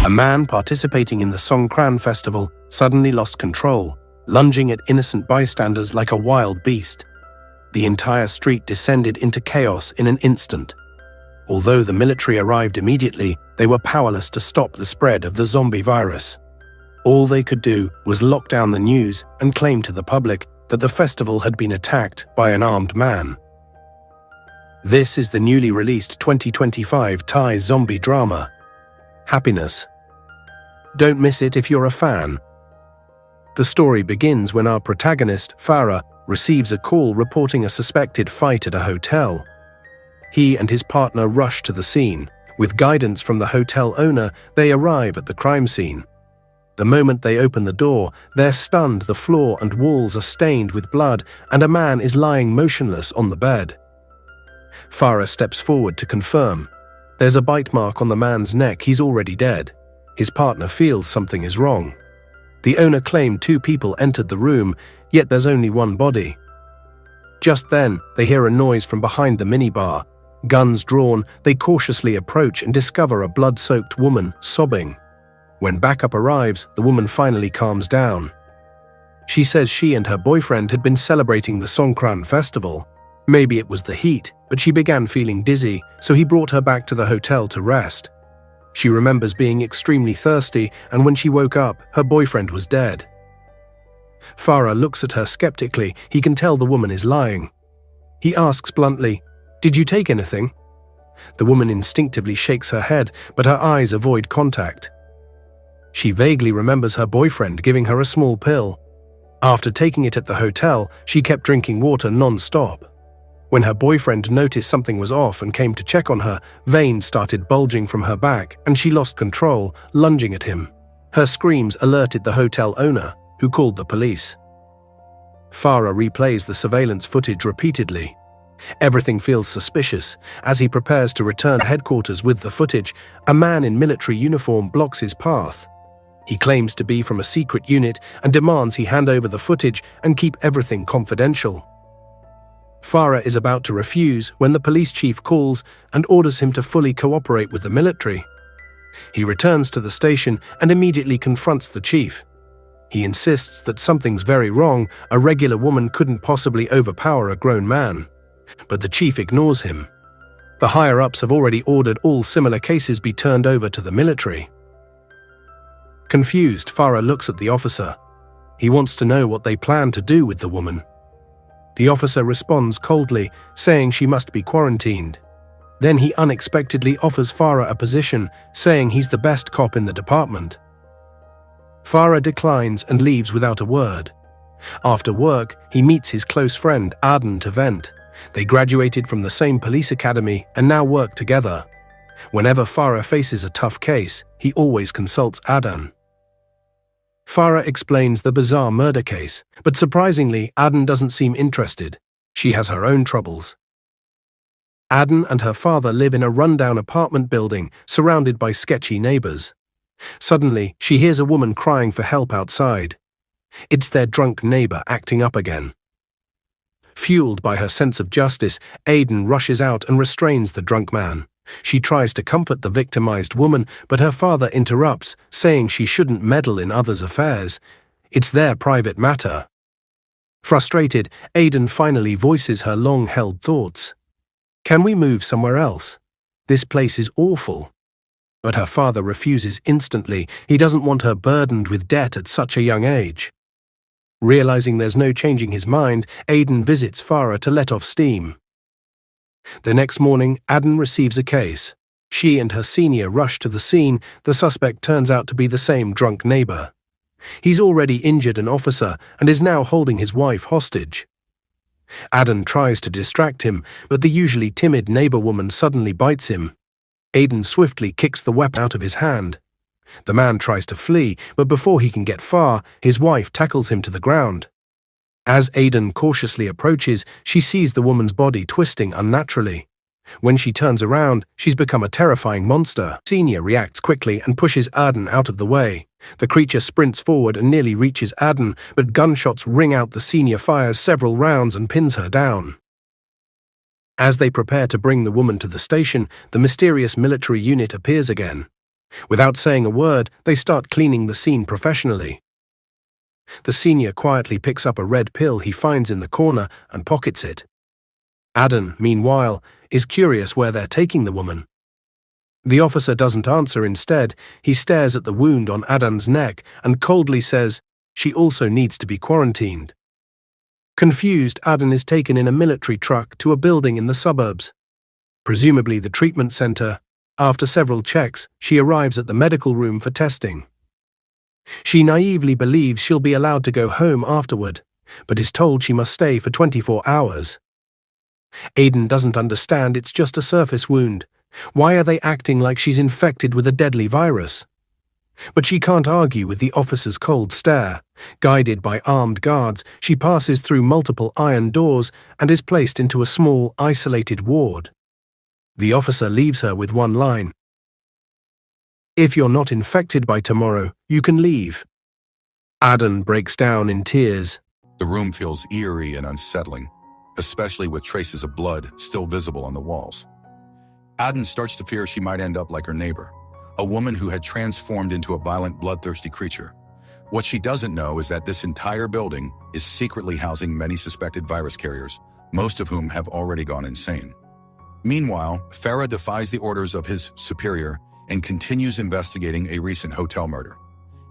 A man participating in the Songkran festival suddenly lost control, lunging at innocent bystanders like a wild beast. The entire street descended into chaos in an instant. Although the military arrived immediately, they were powerless to stop the spread of the zombie virus. All they could do was lock down the news and claim to the public that the festival had been attacked by an armed man. This is the newly released 2025 Thai zombie drama, Happiness. Don't miss it if you're a fan. The story begins when our protagonist, Farah, receives a call reporting a suspected fight at a hotel. He and his partner rush to the scene. With guidance from the hotel owner, they arrive at the crime scene. The moment they open the door, they're stunned. The floor and walls are stained with blood, and a man is lying motionless on the bed. Farah steps forward to confirm. There's a bite mark on the man's neck. He's already dead. His partner feels something is wrong. The owner claimed 2 people entered the room, yet there's only one body. Just then, they hear a noise from behind the minibar. Guns drawn, they cautiously approach and discover a blood-soaked woman sobbing. When backup arrives, the woman finally calms down. She says she and her boyfriend had been celebrating the Songkran festival. Maybe it was the heat, but she began feeling dizzy, so he brought her back to the hotel to rest. She remembers being extremely thirsty, and when she woke up, her boyfriend was dead. Farah looks at her skeptically. He can tell the woman is lying. He asks bluntly, "Did you take anything?" The woman instinctively shakes her head, but her eyes avoid contact. She vaguely remembers her boyfriend giving her a small pill. After taking it at the hotel, she kept drinking water non-stop. When her boyfriend noticed something was off and came to check on her, veins started bulging from her back and she lost control, lunging at him. Her screams alerted the hotel owner, who called the police. Farah replays the surveillance footage repeatedly. Everything feels suspicious. As he prepares to return to headquarters with the footage, a man in military uniform blocks his path. He claims to be from a secret unit and demands he hand over the footage and keep everything confidential. Farah is about to refuse when the police chief calls and orders him to fully cooperate with the military. He returns to the station and immediately confronts the chief. He insists that something's very wrong. A regular woman couldn't possibly overpower a grown man. But the chief ignores him. The higher-ups have already ordered all similar cases be turned over to the military. Confused, Farah looks at the officer. He wants to know what they plan to do with the woman. The officer responds coldly, saying she must be quarantined. Then he unexpectedly offers Farah a position, saying he's the best cop in the department. Farah declines and leaves without a word. After work, he meets his close friend Aden to vent. They graduated from the same police academy and now work together. Whenever Farah faces a tough case, he always consults Aden. Farah explains the bizarre murder case, but surprisingly, Aden doesn't seem interested. She has her own troubles. Aden and her father live in a rundown apartment building surrounded by sketchy neighbors. Suddenly, she hears a woman crying for help outside. It's their drunk neighbor acting up again. Fueled by her sense of justice, Aden rushes out and restrains the drunk man. She tries to comfort the victimized woman, but her father interrupts, saying she shouldn't meddle in others' affairs. It's their private matter. Frustrated, Aden finally voices her long-held thoughts. "Can we move somewhere else? This place is awful." But her father refuses instantly. He doesn't want her burdened with debt at such a young age. Realizing there's no changing his mind, Aden visits Farah to let off steam. The next morning, Aden receives a case. She and her senior rush to the scene. The suspect turns out to be the same drunk neighbor. He's already injured an officer and is now holding his wife hostage. Aden tries to distract him, but the usually timid neighbor woman suddenly bites him. Aden swiftly kicks the weapon out of his hand. The man tries to flee, but before he can get far, his wife tackles him to the ground. As Aden cautiously approaches, she sees the woman's body twisting unnaturally. When she turns around, she's become a terrifying monster. Senior reacts quickly and pushes Aden out of the way. The creature sprints forward and nearly reaches Aden, but gunshots ring out. The senior fires several rounds and pins her down. As they prepare to bring the woman to the station, the mysterious military unit appears again. Without saying a word, they start cleaning the scene professionally. The senior quietly picks up a red pill he finds in the corner and pockets it. Aden, meanwhile, is curious where they're taking the woman. The officer doesn't answer. Instead, he stares at the wound on Aden's neck and coldly says she also needs to be quarantined. Confused, Aden is taken in a military truck to a building in the suburbs, presumably the treatment center. After several checks, she arrives at the medical room for testing. She naively believes she'll be allowed to go home afterward, but is told she must stay for 24 hours. Aden doesn't understand it's just a surface wound. Why are they acting like she's infected with a deadly virus? But she can't argue with the officer's cold stare. Guided by armed guards, she passes through multiple iron doors and is placed into a small, isolated ward. The officer leaves her with one line: "If you're not infected by tomorrow, you can leave." Aden breaks down in tears. The room feels eerie and unsettling, especially with traces of blood still visible on the walls. Aden starts to fear she might end up like her neighbor, a woman who had transformed into a violent, bloodthirsty creature. What she doesn't know is that this entire building is secretly housing many suspected virus carriers, most of whom have already gone insane. Meanwhile, Farah defies the orders of his superior and continues investigating a recent hotel murder.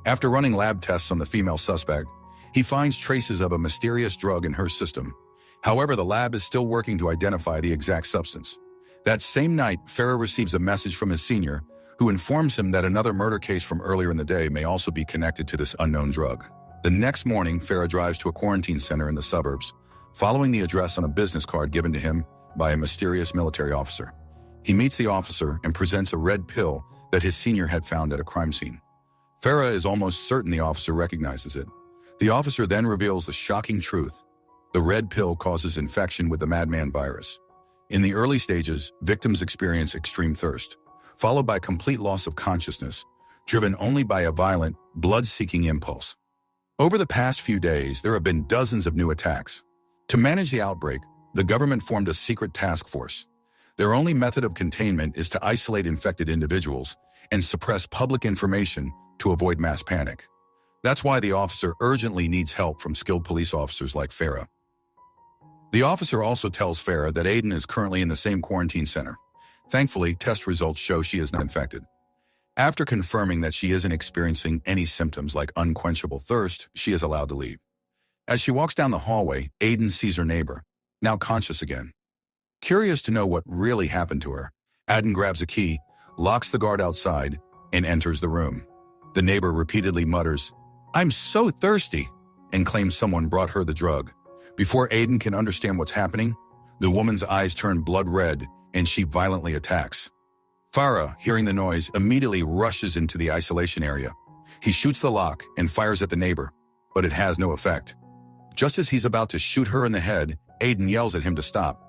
After running lab tests on the female suspect, he finds traces of a mysterious drug in her system. However, the lab is still working to identify the exact substance. That same night, Farah receives a message from his senior, who informs him that another murder case from earlier in the day may also be connected to this unknown drug. The next morning, Farah drives to a quarantine center in the suburbs, following the address on a business card given to him by a mysterious military officer. He meets the officer and presents a red pill that his senior had found at a crime scene. Farah is almost certain the officer recognizes it. The officer then reveals the shocking truth. The red pill causes infection with the madman virus. In the early stages, victims experience extreme thirst, followed by complete loss of consciousness, driven only by a violent, blood-seeking impulse. Over the past few days, there have been dozens of new attacks. To manage the outbreak, the government formed a secret task force. Their only method of containment is to isolate infected individuals and suppress public information to avoid mass panic. That's why the officer urgently needs help from skilled police officers like Farah. The officer also tells Farah that Aden is currently in the same quarantine center. Thankfully, test results show she is not infected. After confirming that she isn't experiencing any symptoms like unquenchable thirst, she is allowed to leave. As she walks down the hallway, Aden sees her neighbor, now conscious again. Curious to know what really happened to her, Aden grabs a key, locks the guard outside, and enters the room. The neighbor repeatedly mutters, "I'm so thirsty," and claims someone brought her the drug. Before Aden can understand what's happening, the woman's eyes turn blood red and she violently attacks. Farah, hearing the noise, immediately rushes into the isolation area. He shoots the lock and fires at the neighbor, but it has no effect. Just as he's about to shoot her in the head, Aden yells at him to stop.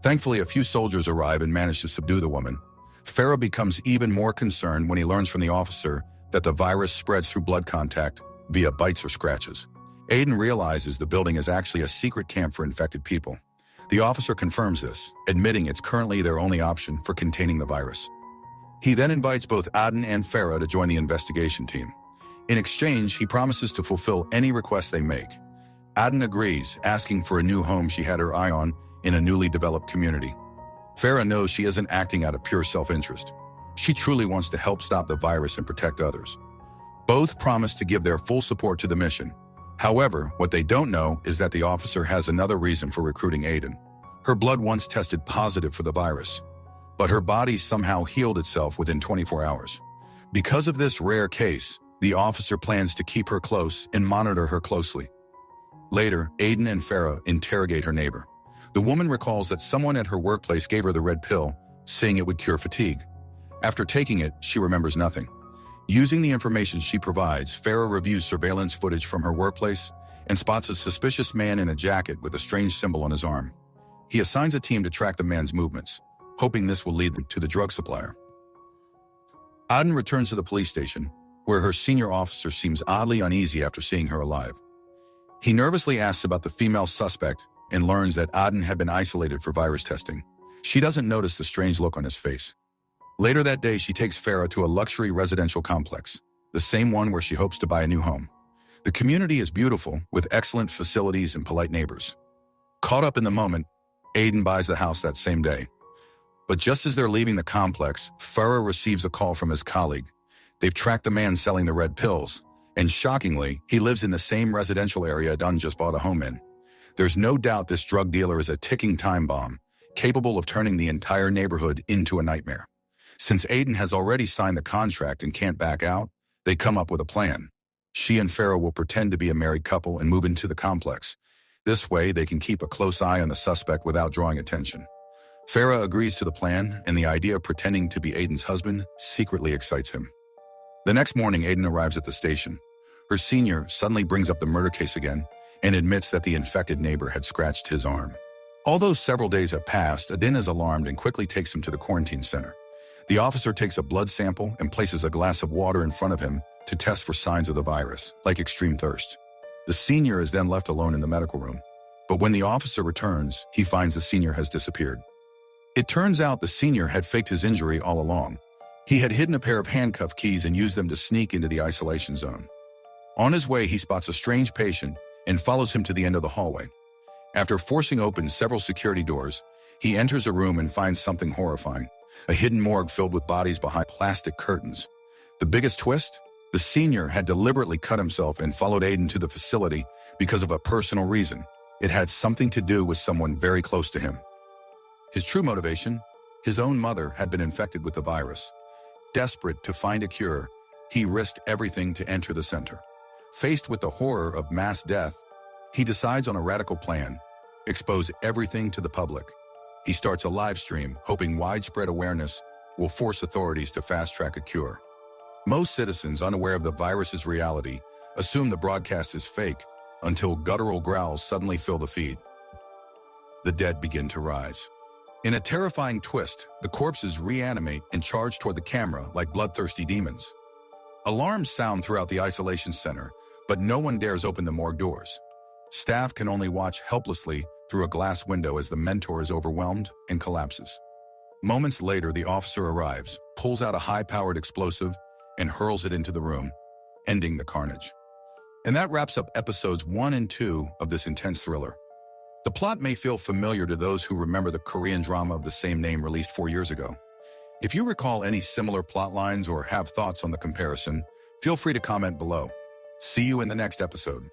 Thankfully, a few soldiers arrive and manage to subdue the woman. Farah becomes even more concerned when he learns from the officer that the virus spreads through blood contact via bites or scratches. Aden realizes the building is actually a secret camp for infected people. The officer confirms this, admitting it's currently their only option for containing the virus. He then invites both Aden and Farah to join the investigation team. In exchange, he promises to fulfill any requests they make. Aden agrees, asking for a new home she had her eye on in a newly developed community. Farah knows she isn't acting out of pure self-interest. She truly wants to help stop the virus and protect others. Both promise to give their full support to the mission. However, what they don't know is that the officer has another reason for recruiting Aden. Her blood once tested positive for the virus, but her body somehow healed itself within 24 hours. Because of this rare case, the officer plans to keep her close and monitor her closely. Later, Aden and Farah interrogate her neighbor. The woman recalls that someone at her workplace gave her the red pill, saying it would cure fatigue. After taking it, she remembers nothing. Using the information she provides, Farah reviews surveillance footage from her workplace and spots a suspicious man in a jacket with a strange symbol on his arm. He assigns a team to track the man's movements, hoping this will lead them to the drug supplier. Aden returns to the police station, where her senior officer seems oddly uneasy after seeing her alive. He nervously asks about the female suspect and learns that Aden had been isolated for virus testing. She doesn't notice the strange look on his face. Later that day, she takes Farah to a luxury residential complex, the same one where she hopes to buy a new home. The community is beautiful, with excellent facilities and polite neighbors. Caught up in the moment, Aiden buys the house that same day. But just as they're leaving the complex, Farah receives a call from his colleague. They've tracked the man selling the red pills, and shockingly, he lives in the same residential area Dunn just bought a home in. There's no doubt this drug dealer is a ticking time bomb, capable of turning the entire neighborhood into a nightmare. Since Aiden has already signed the contract and can't back out, they come up with a plan. She and Farah will pretend to be a married couple and move into the complex. This way, they can keep a close eye on the suspect without drawing attention. Farah agrees to the plan, and the idea of pretending to be Aiden's husband secretly excites him. The next morning, Aiden arrives at the station. Her senior suddenly brings up the murder case again and admits that the infected neighbor had scratched his arm. Although several days have passed, Aiden is alarmed and quickly takes him to the quarantine center. The officer takes a blood sample and places a glass of water in front of him to test for signs of the virus, like extreme thirst. The senior is then left alone in the medical room, but when the officer returns, he finds the senior has disappeared. It turns out the senior had faked his injury all along. He had hidden a pair of handcuff keys and used them to sneak into the isolation zone. On his way, he spots a strange patient and follows him to the end of the hallway. After forcing open several security doors, he enters a room and finds something horrifying, a hidden morgue filled with bodies behind plastic curtains. The biggest twist? The senior had deliberately cut himself and followed Aiden to the facility because of a personal reason. It had something to do with someone very close to him. His true motivation? His own mother had been infected with the virus. Desperate to find a cure, he risked everything to enter the center. Faced with the horror of mass death, he decides on a radical plan: expose everything to the public. He starts a live stream, hoping widespread awareness will force authorities to fast-track a cure. Most citizens, unaware of the virus's reality, assume the broadcast is fake until guttural growls suddenly fill the feed. The dead begin to rise. In a terrifying twist, the corpses reanimate and charge toward the camera like bloodthirsty demons. Alarms sound throughout the isolation center, but no one dares open the morgue doors. Staff can only watch helplessly through a glass window as the mentor is overwhelmed and collapses. Moments later, the officer arrives, pulls out a high-powered explosive, and hurls it into the room, ending the carnage. And that wraps up episodes 1 and 2 of this intense thriller. The plot may feel familiar to those who remember the Korean drama of the same name released 4 years ago. If you recall any similar plot lines or have thoughts on the comparison, feel free to comment below. See you in the next episode.